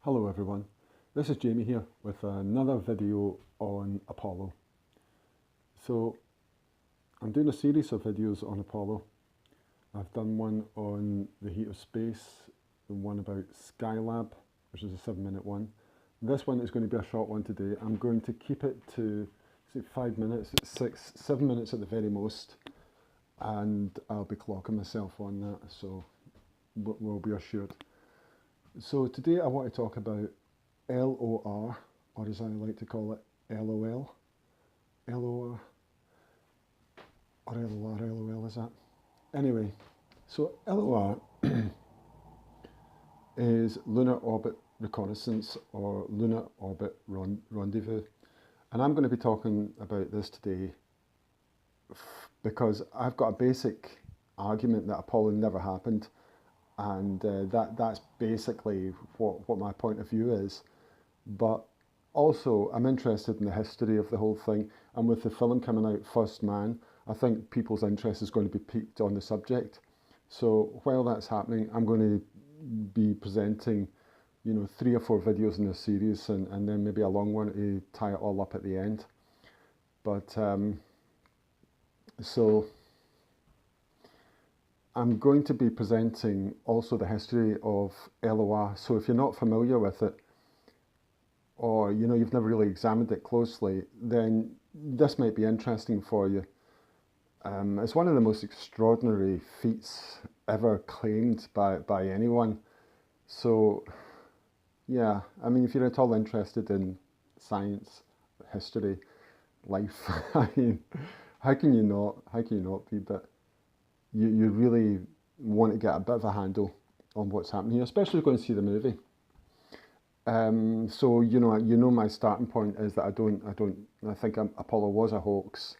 Hello everyone, this is Jamie here with another video on Apollo. So I'm doing a series of videos on Apollo. I've done one on the heat of space, the one about Skylab, which is a 7-minute one. This one is going to be a short one today. I'm going to keep it to 5 minutes, 7 minutes at the very most, and I'll be clocking myself on that, so we'll be assured. So today I want to talk about LOR, or as I like to call it, LOL, LOR, or LOR, LOL is that? Anyway, so LOR is Lunar Orbit Reconnaissance, or Lunar Orbit Rendezvous. And I'm going to be talking about this today because I've got a basic argument that Apollo never happened. And that's basically what my point of view is. But also, I'm interested in the history of the whole thing. And with the film coming out, First Man, I think people's interest is going to be piqued on the subject. So while that's happening, I'm going to be presenting, 3 or 4 videos in this series, and then maybe a long one to tie it all up at the end. But so I'm going to be presenting also the history of LOR. So if you're not familiar with it, or you've never really examined it closely, then this might be interesting for you. It's one of the most extraordinary feats ever claimed by anyone. So yeah, I mean, if you're at all interested in science, history, life, I mean, how can you not be? But you really want to get a bit of a handle on what's happening here, especially going to see the movie. So my starting point is that I think Apollo was a hoax.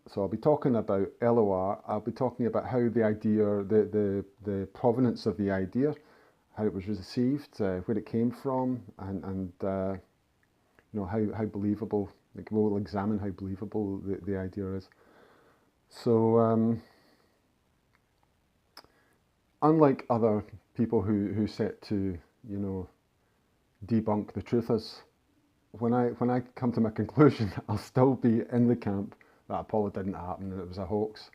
So I'll be talking about LOR. I'll be talking about how the idea, the provenance of the idea, how it was received, where it came from, and how believable. We'll examine how believable the idea is. So. Unlike other people who set to, debunk the truth is, when I come to my conclusion, I'll still be in the camp that Apollo didn't happen, that it was a hoax.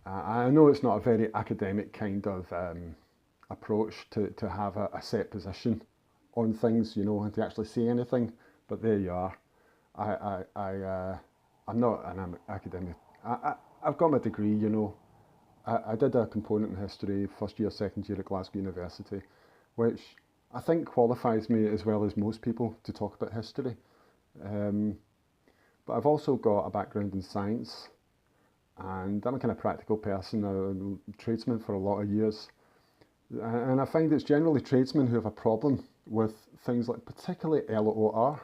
I know it's not a very academic kind of approach to have a set position on things, and to actually say anything, but there you are. I'm not an academic. I've got my degree, I did a component in history, first year, second year at Glasgow University, which I think qualifies me as well as most people to talk about history. But I've also got a background in science, and I'm a kind of practical person, a tradesman for a lot of years. And I find it's generally tradesmen who have a problem with things like particularly LOR.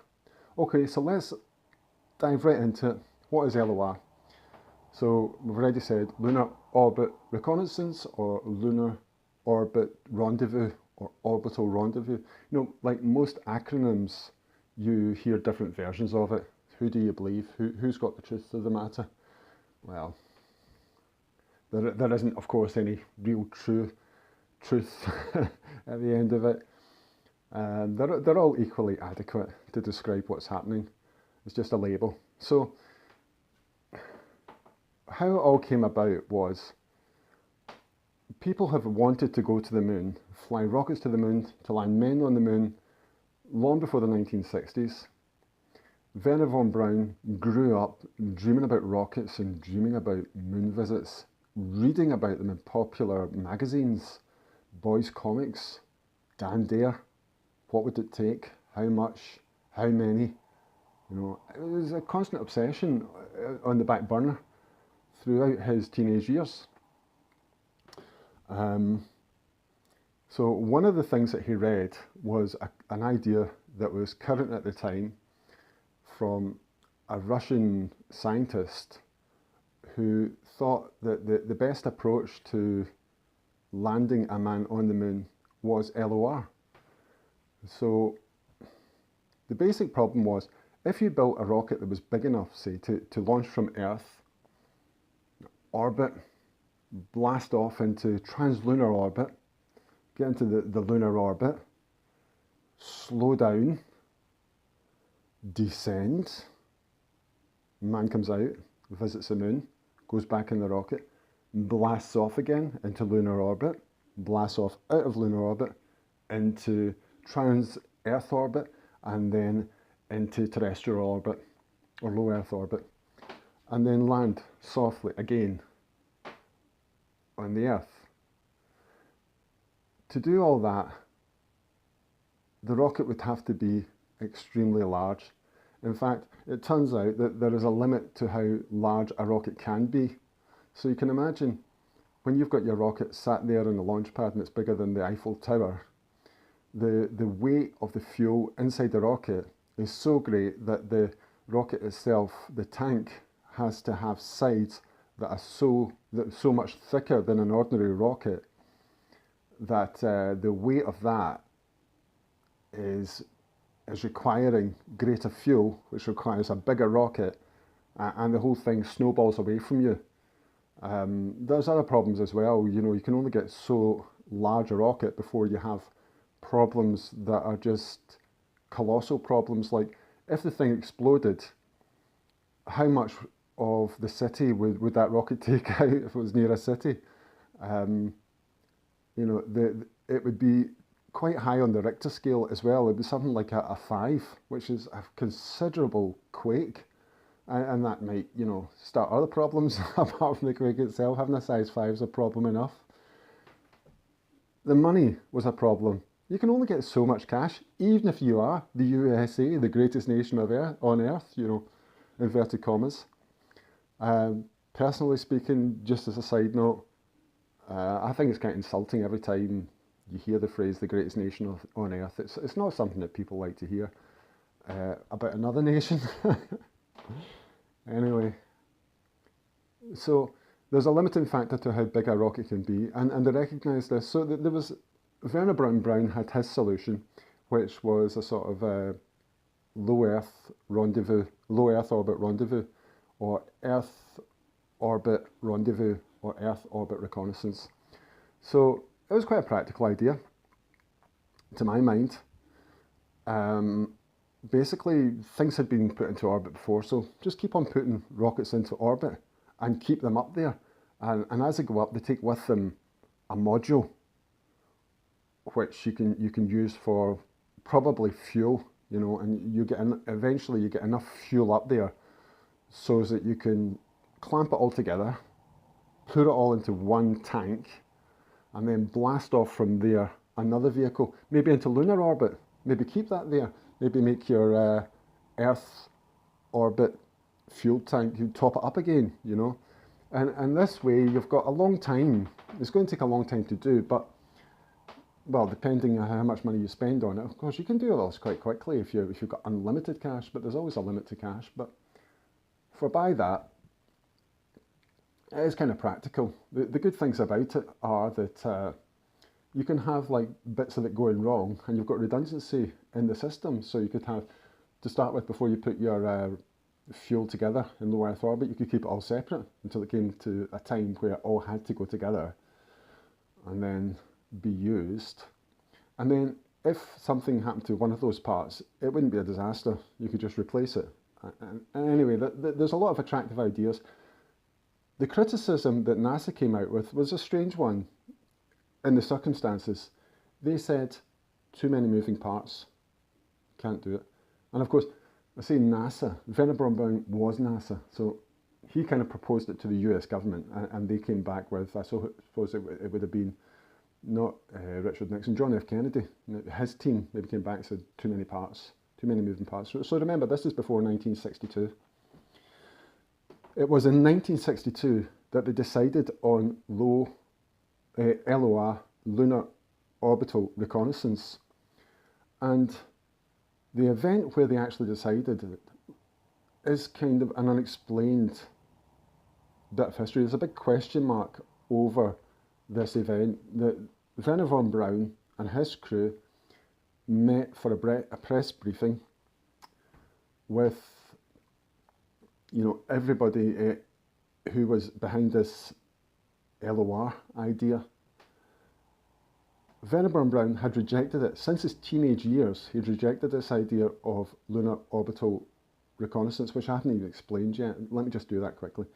Okay, so let's dive right into it. What is LOR? So we've already said Lunar Orbit Reconnaissance, or Lunar Orbit Rendezvous, or Orbital Rendezvous. Like most acronyms, you hear different versions of it. Who do you believe? Who's got the truth of the matter? Well, there isn't, of course, any real truth at the end of it. They're all equally adequate to describe what's happening. It's just a label. So how it all came about was people have wanted to go to the moon, fly rockets to the moon, to land men on the moon, long before the 1960s. Werner von Braun grew up dreaming about rockets and dreaming about moon visits, reading about them in popular magazines, boys' comics, Dan Dare. What would it take? How much? How many? It was a constant obsession on the back burner throughout his teenage years. So one of the things that he read was an idea that was current at the time from a Russian scientist who thought that the best approach to landing a man on the moon was LOR. So the basic problem was, if you built a rocket that was big enough, say, to launch from Earth, orbit, blast off into translunar orbit, get into the lunar orbit, slow down, descend, man comes out, visits the moon, goes back in the rocket, blasts off again into lunar orbit, blasts off out of lunar orbit into trans-Earth orbit, and then into terrestrial orbit, or low Earth orbit, and then land softly again on the Earth. To do all that, the rocket would have to be extremely large. In fact, it turns out that there is a limit to how large a rocket can be. So you can imagine when you've got your rocket sat there on the launch pad and it's bigger than the Eiffel Tower, the weight of the fuel inside the rocket is so great that the rocket itself, the tank, has to have sides that are so much thicker than an ordinary rocket that the weight of that is requiring greater fuel, which requires a bigger rocket, and the whole thing snowballs away from you. There's other problems as well. You know, you can only get so large a rocket before you have problems that are just colossal problems. Like, if the thing exploded, how much of the city would that rocket take out if it was near a city? You know, it would be quite high on the Richter scale as well. It'd be something like a 5, which is a considerable quake. And that might, you know, start other problems apart from the quake itself. Having a size 5 is a problem enough. The money was a problem. You can only get so much cash, even if you are the USA, the greatest nation on earth, you know, inverted commas. Personally speaking, just as a side note, I think it's kind of insulting every time you hear the phrase the greatest nation on earth. It's not something that people like to hear about another nation. Anyway, so there's a limiting factor to how big a rocket can be, and they recognise this. So there was, Werner Brown had his solution, which was a sort of low Earth orbit rendezvous, or Earth orbit rendezvous, or Earth orbit reconnaissance. So it was quite a practical idea, to my mind. Basically, things had been put into orbit before, so just keep on putting rockets into orbit and keep them up there. And as they go up, they take with them a module, which you can use for probably fuel, you know, and eventually you get enough fuel up there so that you can clamp it all together, put it all into one tank, and then blast off from there another vehicle, maybe into lunar orbit, maybe keep that there, maybe make your Earth orbit fuel tank, you top it up again, you know. And this way you've got a long time. It's going to take a long time to do, but, well, depending on how much money you spend on it, of course, you can do all this quite quickly if you've got unlimited cash, but there's always a limit to cash. But for buy that, it is kind of practical. The good things about it are that you can have like bits of it going wrong, and you've got redundancy in the system. So you could have, to start with, before you put your fuel together in low Earth orbit, you could keep it all separate until it came to a time where it all had to go together and then be used. And then if something happened to one of those parts, it wouldn't be a disaster. You could just replace it. And anyway, there's a lot of attractive ideas. The criticism that NASA came out with was a strange one in the circumstances. They said, too many moving parts, can't do it. And of course, I say NASA, Werner Braun was NASA, so he kind of proposed it to the US government, and they came back with, I suppose it would have been not Richard Nixon, John F. Kennedy, his team, they came back and said, too many parts, too many moving parts. So remember, this is before 1962. It was in 1962 that they decided on LOR, Lunar Orbital Reconnaissance. And the event where they actually decided it is kind of an unexplained bit of history. There's a big question mark over this event. That Werner von Braun and his crew met for a press briefing with, you know, everybody who was behind this LOR idea. Veneborn Brown had rejected it. Since his teenage years, he'd rejected this idea of lunar orbital reconnaissance, which I haven't even explained yet. Let me just do that quickly.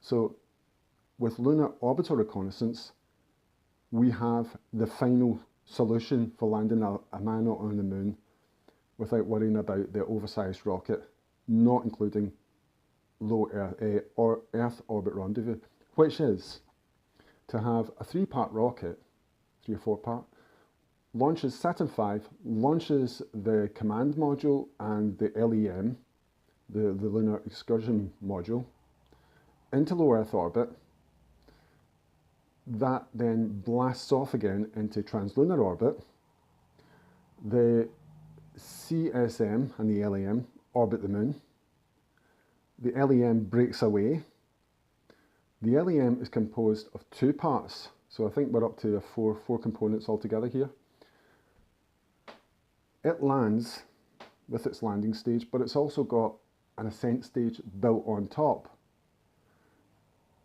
So, with lunar orbital reconnaissance, we have the final solution for landing a man on the moon without worrying about the oversized rocket, not including low Earth, or Earth orbit rendezvous, which is to have a 3-part rocket, 3 or 4 part, launches Saturn V, launches the command module and the LEM, the Lunar Excursion Module, into low Earth orbit. That then blasts off again into translunar orbit. The CSM and the LEM orbit the moon. The LEM breaks away. The LEM is composed of 2 parts, so I think we're up to four components altogether here. It lands with its landing stage, but it's also got an ascent stage built on top.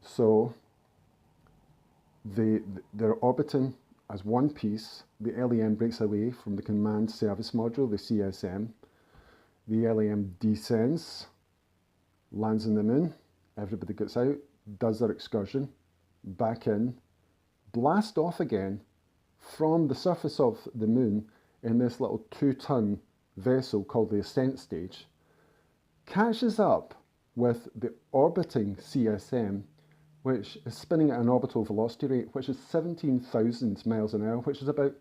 So they're orbiting as one piece. The LEM breaks away from the command service module, the CSM. The LEM descends, lands on the moon, everybody gets out, does their excursion, back in, blast off again from the surface of the moon in this little 2-ton vessel called the ascent stage, catches up with the orbiting CSM, which is spinning at an orbital velocity rate, which is 17,000 miles an hour, which is about,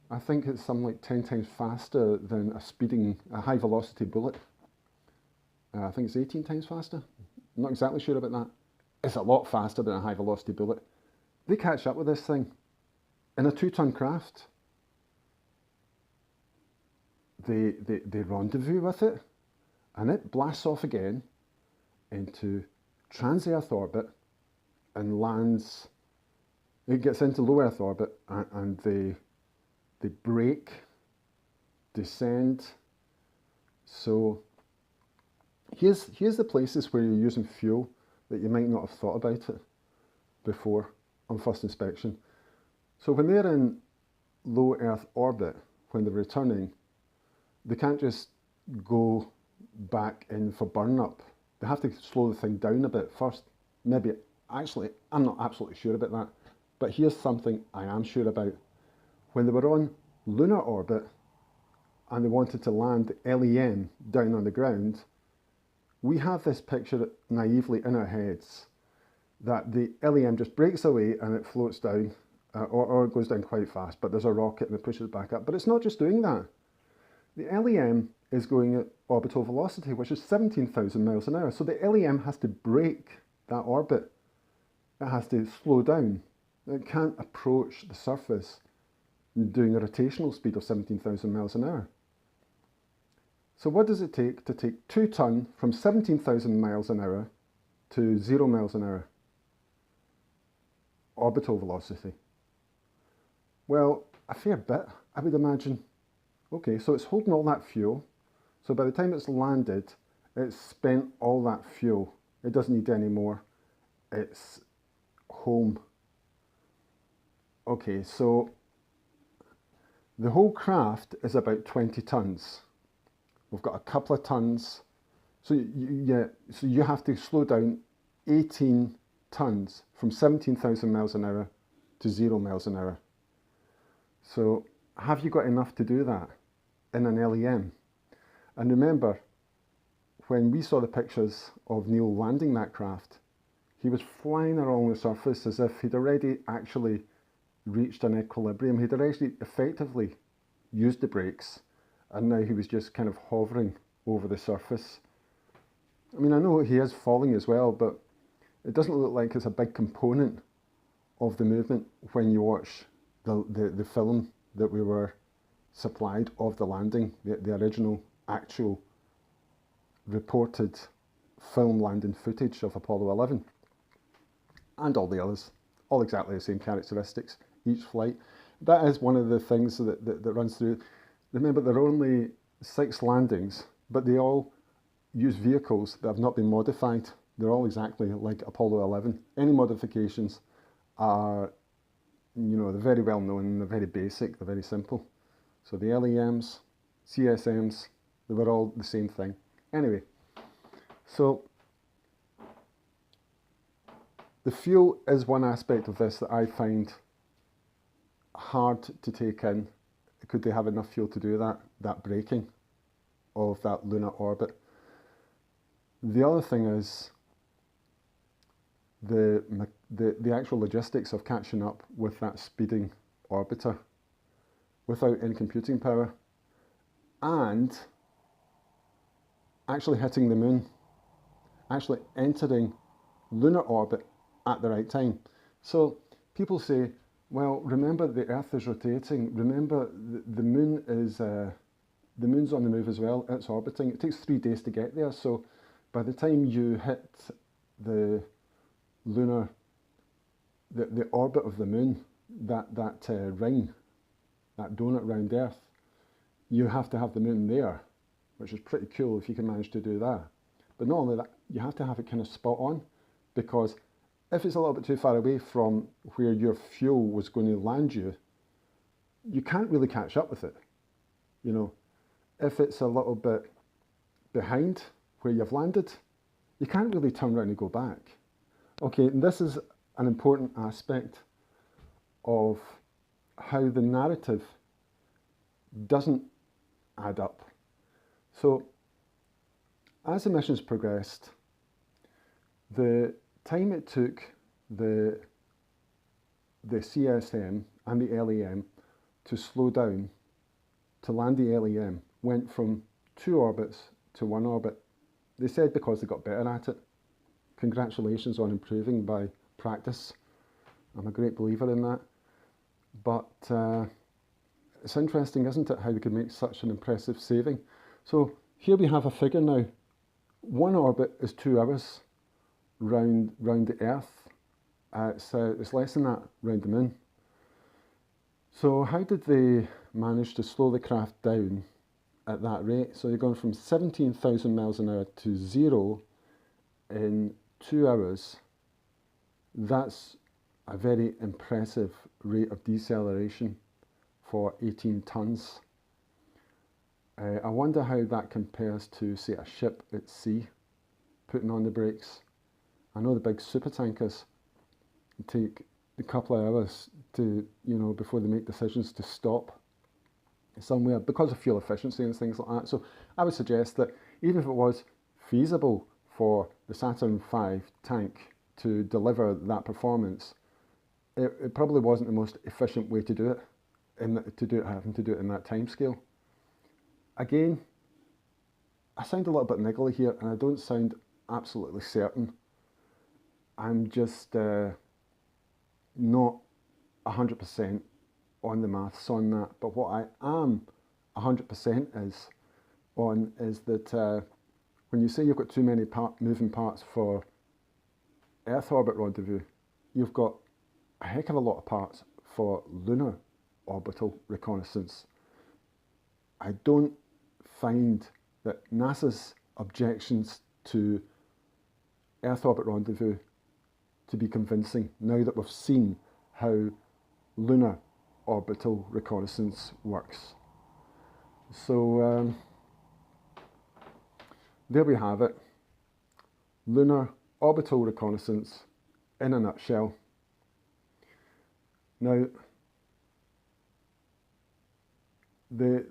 I think it's something like 10 times faster than a high velocity bullet. I think it's 18 times faster. I'm not exactly sure about that. It's a lot faster than a high velocity bullet. They catch up with this thing in a 2-ton craft. They rendezvous with it, and it blasts off again into trans-Earth orbit and lands. It gets into low Earth orbit, and they brake, descend. So here's the places where you're using fuel that you might not have thought about it before on first inspection. So when they're in low Earth orbit, when they're returning, they can't just go back in for burn up. They have to slow the thing down a bit first. Maybe, actually, I'm not absolutely sure about that, but here's something I am sure about. When they were on lunar orbit and they wanted to land LEM down on the ground, we have this picture naively in our heads that the LEM just breaks away and it floats down, or it goes down quite fast, but there's a rocket and it pushes it back up. But it's not just doing that. The LEM is going at orbital velocity, which is 17,000 miles an hour. So the LEM has to break that orbit. It has to slow down. It can't approach the surface doing a rotational speed of 17,000 miles an hour. So what does it take to take 2 ton from 17,000 miles an hour to 0 miles an hour? Orbital velocity. Well, a fair bit, I would imagine. Okay, so it's holding all that fuel. So by the time it's landed, it's spent all that fuel. It doesn't need any more. It's home. Okay, so the whole craft is about 20 tons. We've got a couple of tons. So you have to slow down 18 tons from 17,000 miles an hour to 0 miles an hour. So have you got enough to do that in an LEM? And remember, when we saw the pictures of Neil landing that craft, he was flying along the surface as if he'd already actually reached an equilibrium. He'd already effectively used the brakes, and now he was just kind of hovering over the surface. I mean, I know he is falling as well, but it doesn't look like it's a big component of the movement when you watch the film that we were supplied of the landing, the original, actual, reported film landing footage of Apollo 11. And all the others, all exactly the same characteristics, each flight. That is one of the things that runs through. Remember, there are only 6 landings, but they all use vehicles that have not been modified. They're all exactly like Apollo 11. Any modifications are you know, they're very well known, they're very basic, they're very simple. So the LEMs, CSMs, they were all the same thing. Anyway, so the fuel is one aspect of this that I find hard to take in. Could they have enough fuel to do that braking of that lunar orbit? The other thing is the actual logistics of catching up with that speeding orbiter without any computing power and actually hitting the moon, actually entering lunar orbit at the right time. So people say, well, remember the Earth is rotating. Remember the moon is the moon's on the move as well. It's orbiting. It takes 3 days to get there. So by the time you hit the lunar, the orbit of the moon, that ring, that donut round Earth, you have to have the moon there, which is pretty cool if you can manage to do that. But not only that, you have to have it kind of spot on, because if it's a little bit too far away from where your fuel was going to land you, you can't really catch up with it. You know, if it's a little bit behind where you've landed, you can't really turn around and go back. Okay, and this is an important aspect of how the narrative doesn't add up. So as the missions progressed, the time it took the CSM and the LEM to slow down to land the LEM went from 2 orbits to 1 orbit. They said because they got better at it. Congratulations on improving by practice. I'm a great believer in that. But it's interesting, isn't it, how they could make such an impressive saving. So here we have a figure now. 1 orbit is 2 hours round the Earth. It's less than that round the moon. So how did they manage to slow the craft down at that rate? So they're going from 17,000 miles an hour to 0 in 2 hours. That's a very impressive rate of deceleration for 18 tons. I wonder how that compares to, say, a ship at sea putting on the brakes. I know the big supertankers take a couple of hours to, you know, before they make decisions to stop somewhere because of fuel efficiency and things like that. So I would suggest that even if it was feasible for the Saturn V tank to deliver that performance, it probably wasn't the most efficient way to do it, having to do it in that time scale. Again, I sound a little bit niggly here, and I don't sound absolutely certain. I'm just not 100% on the maths on that. But what I am 100% is that when you say you've got too many moving parts for Earth orbit rendezvous, you've got a heck of a lot of parts for lunar orbital reconnaissance. I don't find that NASA's objections to Earth orbit rendezvous to be convincing now that we've seen how lunar orbital reconnaissance works. So there we have it. Lunar orbital reconnaissance in a nutshell. Now, the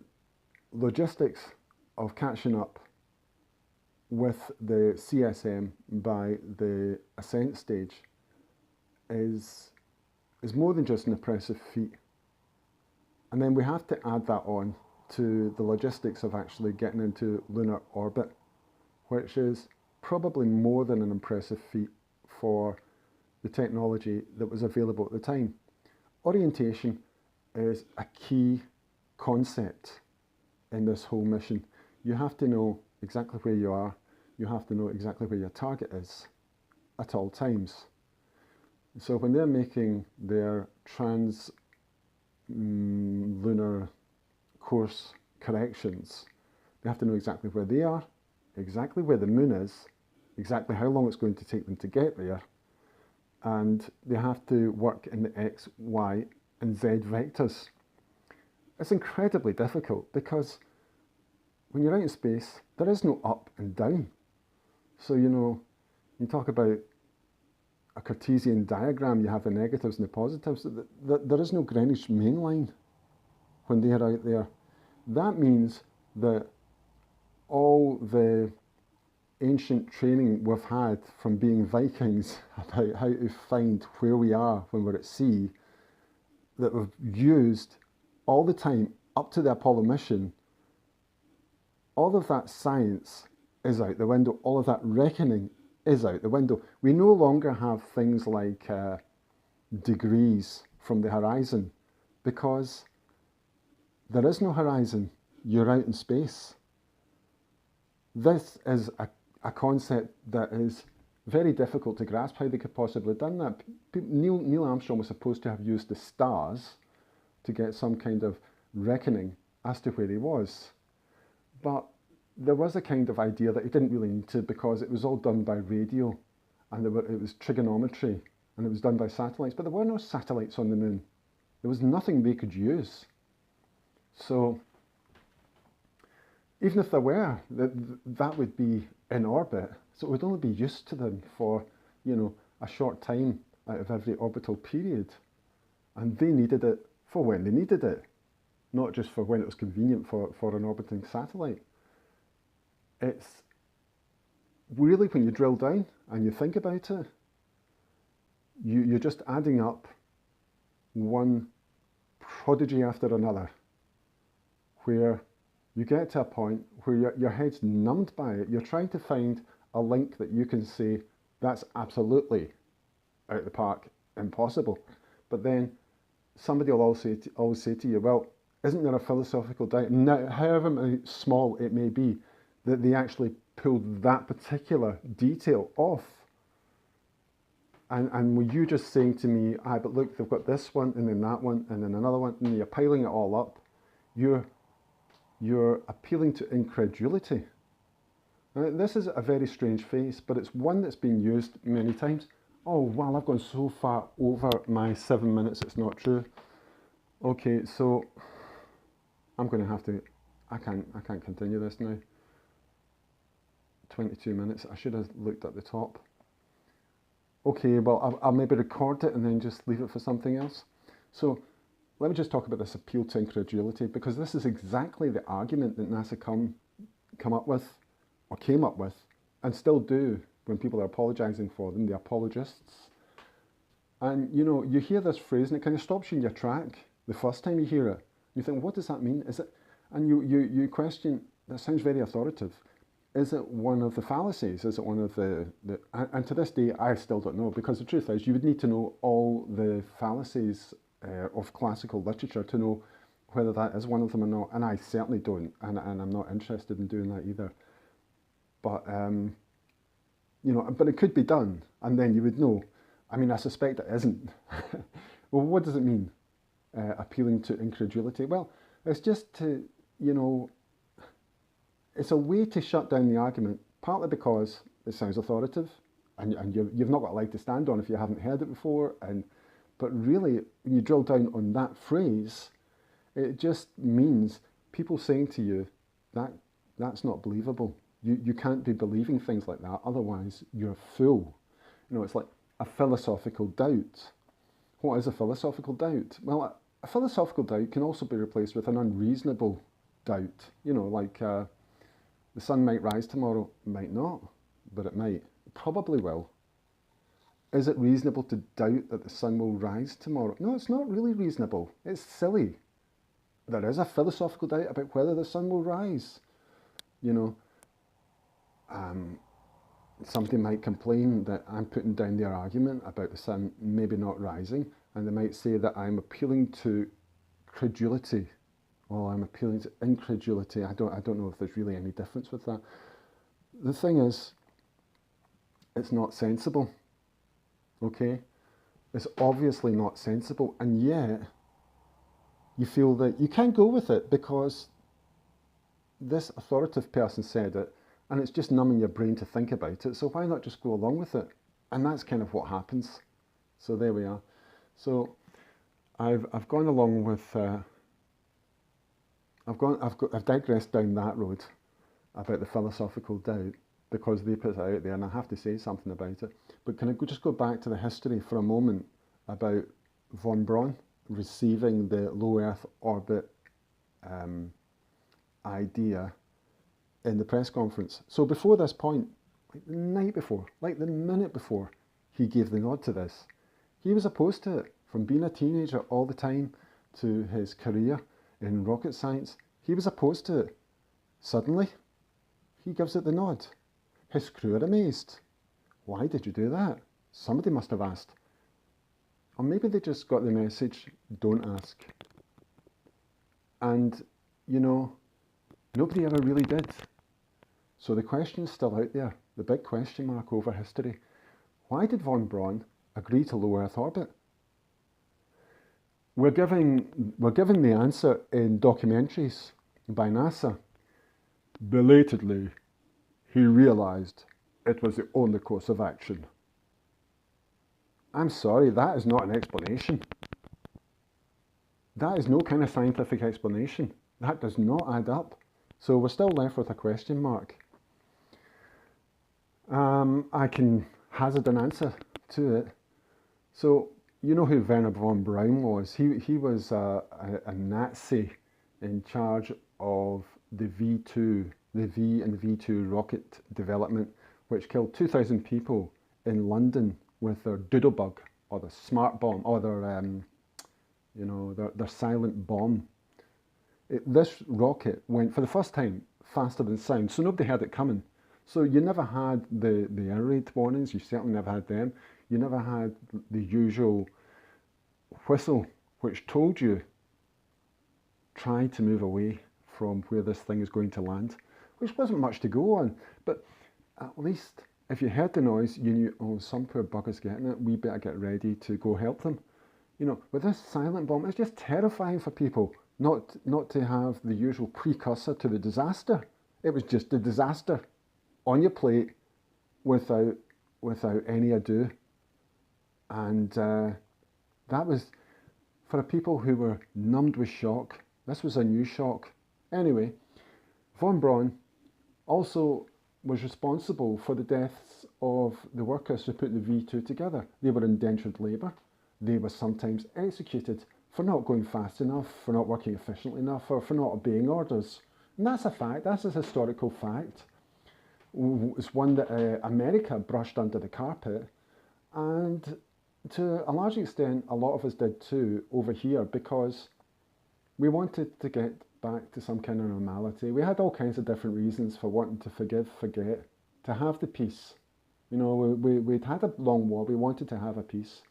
logistics of catching up with the CSM by the ascent stage is more than just an impressive feat. And then we have to add that on to the logistics of actually getting into lunar orbit, which is probably more than an impressive feat for the technology that was available at the time. Orientation is a key concept in this whole mission. You have to know exactly where you are. You have to know exactly where your target is at all times. So when they're making their lunar course corrections, they have to know exactly where they are, exactly where the moon is, exactly how long it's going to take them to get there, and they have to work in the X, Y, and Z vectors. It's incredibly difficult because when you're out in space, there is no up and down. So, you talk about a Cartesian diagram, you have the negatives and the positives. There is no Greenwich Mean Line when they are out there. That means that all the ancient training we've had from being Vikings about how to find where we are when we're at sea, that we've used all the time up to the Apollo mission, all of that science is out the window. All of that reckoning is out the window. We no longer have things like degrees from the horizon because there is no horizon. You're out in space. This is a concept that is very difficult to grasp how they could possibly have done that. Neil Armstrong was supposed to have used the stars to get some kind of reckoning as to where he was. But there was a kind of idea that he didn't really need to because it was all done by radio and it was trigonometry and it was done by satellites. But there were no satellites on the moon. There was nothing they could use. So even if there were, that would be in orbit. So it would only be used to them for, a short time out of every orbital period. And they needed it for when they needed it, not just for when it was convenient for an orbiting satellite. It's really, when you drill down and you think about it, you're just adding up one prodigy after another, where you get to a point where your head's numbed by it. You're trying to find a link that you can say, that's absolutely out the park, impossible. But then somebody will always say to you, well, isn't there a philosophical doubt, now, however small it may be, that they actually pulled that particular detail off? And were you just saying to me, but look, they've got this one, and then that one, and then another one, and you're piling it all up, you're appealing to incredulity. Now, this is a very strange phrase, but it's one that's been used many times. Oh, wow, I've gone so far over my 7 minutes, it's not true. Okay, so I'm going to have to, I can't continue this now. 22 minutes, I should have looked at the top. Okay, well, I'll maybe record it and then just leave it for something else. So let me just talk about this appeal to incredulity, because this is exactly the argument that NASA came up with, and still do when people are apologising for them, the apologists. And you hear this phrase and it kind of stops you in your track the first time you hear it. You think, what does that mean? Is it? And you question, that sounds very authoritative. Is it one of the fallacies? Is it one of the and to this day, I still don't know, because the truth is, you would need to know all the fallacies of classical literature to know whether that is one of them or not. And I certainly don't, and I'm not interested in doing that either. But, but it could be done, and then you would know. I mean, I suspect it isn't. Well, what does it mean, appealing to incredulity? Well, it's just to, it's a way to shut down the argument, partly because it sounds authoritative, and you've not got a leg to stand on if you haven't heard it before. But really, when you drill down on that phrase, it just means people saying to you that that's not believable. You can't be believing things like that, otherwise you're a fool. It's like a philosophical doubt. What is a philosophical doubt? Well, a philosophical doubt can also be replaced with an unreasonable doubt. Like the sun might rise tomorrow, might not, but it might. It probably will. Is it reasonable to doubt that the sun will rise tomorrow? No, it's not really reasonable. It's silly. There is a philosophical doubt about whether the sun will rise. Somebody might complain that I'm putting down their argument about the sun maybe not rising, and they might say that I'm appealing to credulity. Well, I'm appealing to incredulity. I don't know if there's really any difference with that. The thing is, it's not sensible. Okay? It's obviously not sensible, and yet you feel that you can't go with it because this authoritative person said it, and it's just numbing your brain to think about it, so why not just go along with it? And that's kind of what happens. So there we are. So I've gone along with I've digressed down that road about the philosophical doubt because they put it out there, and I have to say something about it. But can I just go back to the history for a moment about von Braun receiving the low Earth orbit idea in the press conference? So before this point, like the night before, like the minute before he gave the nod to this, he was opposed to it. From being a teenager all the time to his career in rocket science, he was opposed to it. Suddenly, he gives it the nod. His crew are amazed. Why did you do that? Somebody must have asked. Or maybe they just got the message, don't ask. And, you know, nobody ever really did. So the question's still out there, the big question mark over history. Why did von Braun agree to low Earth orbit? We're given the answer in documentaries by NASA. Belatedly, he realised it was the only course of action. I'm sorry, that is not an explanation. That is no kind of scientific explanation. That does not add up. So we're still left with a question mark. I can hazard an answer to it. So, you know who Werner von Braun was? He was a Nazi in charge of the V2, the V and V2 rocket development, which killed 2,000 people in London with their doodlebug, or the smart bomb, or their, you know, their silent bomb. This rocket went, for the first time, faster than sound, so nobody had it coming. So you never had the air raid warnings, you certainly never had them. You never had the usual whistle which told you, try to move away from where this thing is going to land, which wasn't much to go on. But at least if you heard the noise, you knew, oh, some poor bugger's getting it, we better get ready to go help them. You know, with this silent bomb, it's just terrifying for people not to have the usual precursor to the disaster. It was just a disaster on your plate without any ado. And that was, for people who were numbed with shock, this was a new shock. Anyway, von Braun also was responsible for the deaths of the workers who put the V2 together. They were indentured labour. They were sometimes executed for not going fast enough, for not working efficiently enough, or for not obeying orders. And that's a fact, that's a historical fact. It's one that America brushed under the carpet, and to a large extent a lot of us did too over here, because we wanted to get back to some kind of normality. We had all kinds of different reasons for wanting to forgive, forget, to have the peace. You know, we'd had a long war, we wanted to have a peace.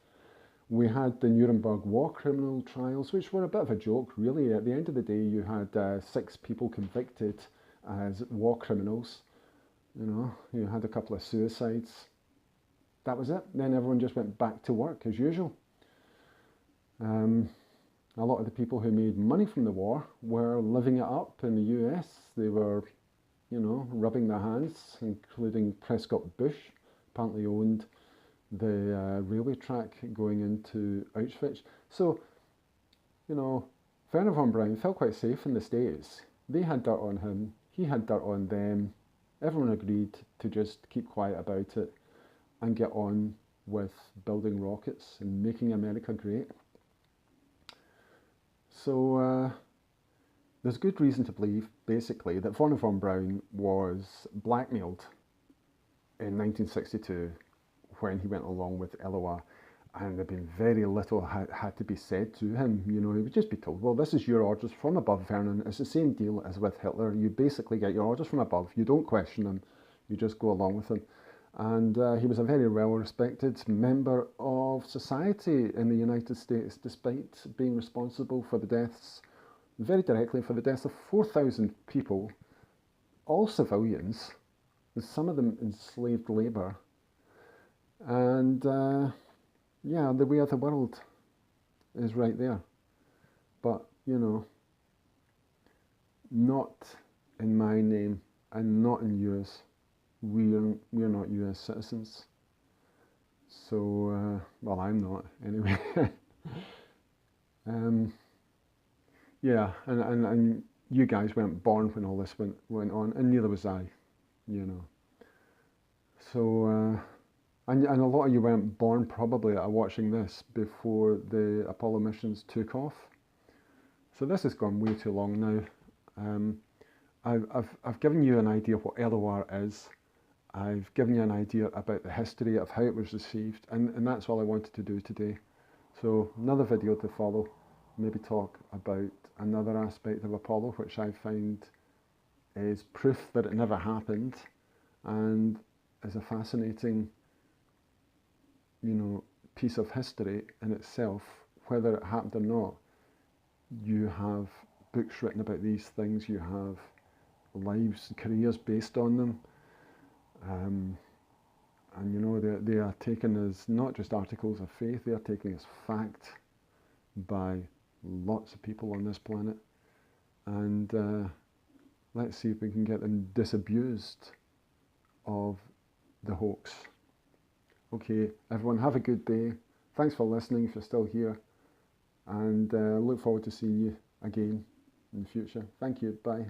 We had the Nuremberg war criminal trials, which were a bit of a joke, really. At the end of the day, you had 6 people convicted as war criminals. You know, you had a couple of suicides. That was it. Then everyone just went back to work as usual. A lot of the people who made money from the war were living it up in the US. They were, you know, rubbing their hands, including Prescott Bush, apparently owned the railway track going into Auschwitz. So, you know, Werner von Braun felt quite safe in the States. They had dirt on him, he had dirt on them. Everyone agreed to just keep quiet about it and get on with building rockets and making America great. So there's good reason to believe, basically, that Werner von Braun was blackmailed in 1962 when he went along with L.O.R. And there'd been very little had to be said to him. You know, he would just be told, well, this is your orders from above, Vernon. It's the same deal as with Hitler. You basically get your orders from above. You don't question them. You just go along with them. And he was a very well-respected member of society in the United States, despite being responsible for the deaths, very directly for the deaths of 4,000 people, all civilians, some of them enslaved labour. And yeah, the way of the world is right there. But, you know, not in my name and not in yours. We're not US citizens. So, well, I'm not anyway. Yeah, and you guys weren't born when all this went on, and neither was I, you know. So, and a lot of you weren't born probably are watching this before the Apollo missions took off. So this has gone way too long now. I've given you an idea of what LOR is. I've given you an idea about the history of how it was received, and that's all I wanted to do today. So another video to follow, maybe talk about another aspect of Apollo, which I find is proof that it never happened, and is a fascinating, piece of history in itself. Whether it happened or not, you have books written about these things, you have lives, careers based on them. And they are taken as not just articles of faith, they are taken as fact by lots of people on this planet. And let's see if we can get them disabused of the hoax. Okay, everyone, have a good day. Thanks for listening if you're still here. And look forward to seeing you again in the future. Thank you. Bye.